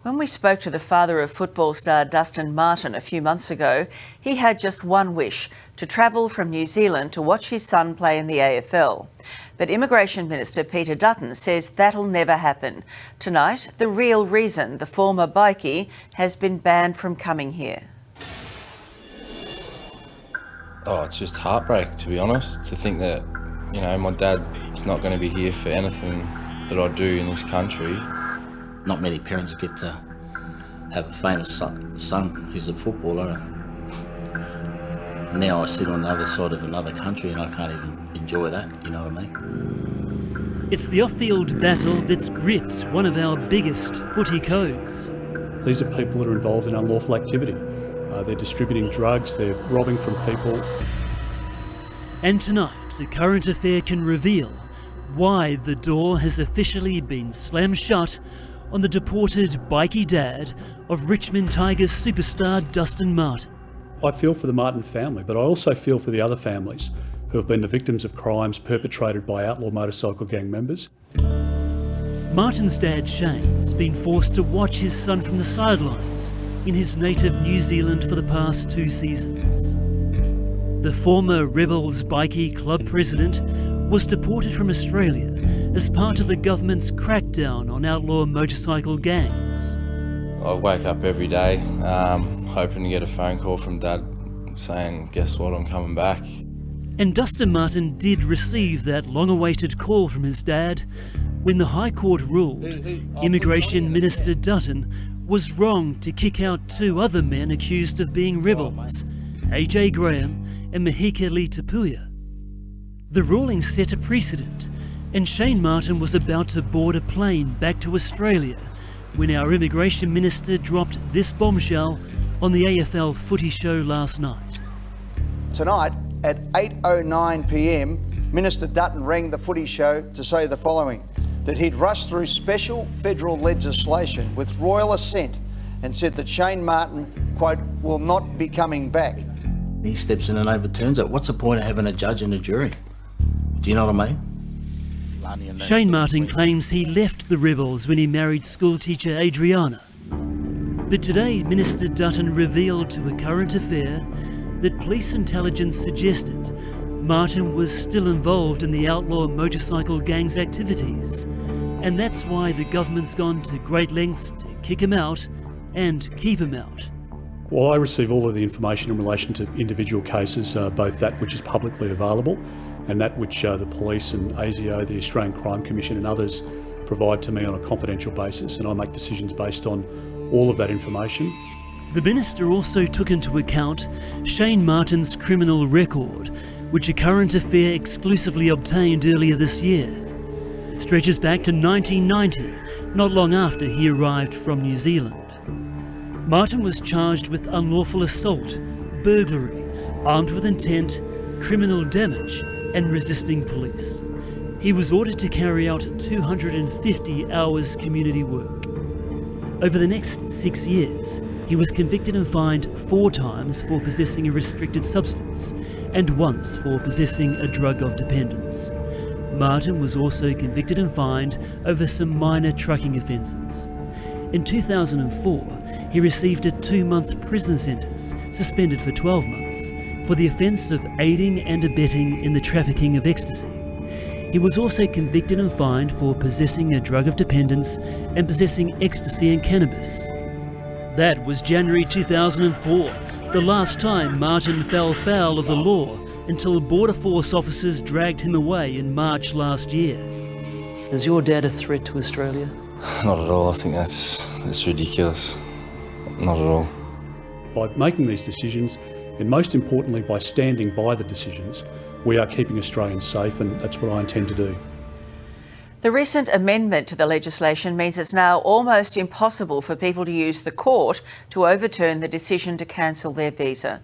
When we spoke to the father of football star Dustin Martin a few months ago, he had just one wish: to travel from New Zealand to watch his son play in the AFL. But Immigration Minister Peter Dutton says that'll never happen. Tonight, the real reason the former bikie has been banned from coming here. Oh, it's just heartbreak, to be honest, to think that, you know, my dad is not going to be here for anything that I do in this country. Not many parents get to have a famous son who's a footballer. Now I sit on the other side of another country and I can't even enjoy that, you know what I mean? It's the off-field battle that's gripped one of our biggest footy codes. These are people that are involved in unlawful activity. They're distributing drugs, they're robbing from people. And tonight, a current affair can reveal why the door has officially been slammed shut on the deported bikie dad of Richmond Tigers superstar Dustin Martin. I feel for the Martin family, but I also feel for the other families who have been the victims of crimes perpetrated by outlaw motorcycle gang members. Martin's dad, Shane, has been forced to watch his son from the sidelines in his native New Zealand for the past 2 seasons. The former Rebels bikie club president was deported from Australia as part of the government's crackdown on outlaw motorcycle gangs. I wake up every day hoping to get a phone call from Dad saying, guess what, I'm coming back. And Dustin Martin did receive that long-awaited call from his dad when the High Court ruled Immigration Minister Dutton was wrong to kick out 2 other men accused of being rebels, AJ Graham and Mahika Lee Tapuia. The ruling set a precedent, and Shane Martin was about to board a plane back to Australia when our Immigration Minister dropped this bombshell on the AFL footy show last night. Tonight at 8:09 p.m, Minister Dutton rang the footy show to say the following: that he'd rushed through special federal legislation with royal assent and said that Shane Martin, quote, will not be coming back. He steps in and overturns it. What's the point of having a judge and a jury? Do you know what I mean? Shane Martin claims he left the Rebels when he married schoolteacher Adriana. But today, Minister Dutton revealed to a current affair that police intelligence suggested Martin was still involved in the outlaw motorcycle gang's activities. And that's why the government's gone to great lengths to kick him out and keep him out. While I receive all of the information in relation to individual cases, both that which is publicly available and that which the police and ASIO, the Australian Crime Commission and others provide to me on a confidential basis, and I make decisions based on all of that information. The Minister also took into account Shane Martin's criminal record, which a current affair exclusively obtained earlier this year. It stretches back to 1990, not long after he arrived from New Zealand. Martin was charged with unlawful assault, burglary, armed with intent, criminal damage, and resisting police. He was ordered to carry out 250 hours community work. Over the next 6 years, he was convicted and fined 4 times for possessing a restricted substance and once for possessing a drug of dependence. Martin was also convicted and fined over some minor trucking offences. In 2004, he received a 2-month prison sentence, suspended for 12 months, for the offence of aiding and abetting in the trafficking of ecstasy. He was also convicted and fined for possessing a drug of dependence and possessing ecstasy and cannabis. That was January 2004, the last time Martin fell foul of the law until Border Force officers dragged him away in March last year. Is your dad a threat to Australia? Not at all. I think that's ridiculous. Not at all. By making these decisions, and most importantly by standing by the decisions, we are keeping Australians safe, and that's what I intend to do. The recent amendment to the legislation means it's now almost impossible for people to use the court to overturn the decision to cancel their visa.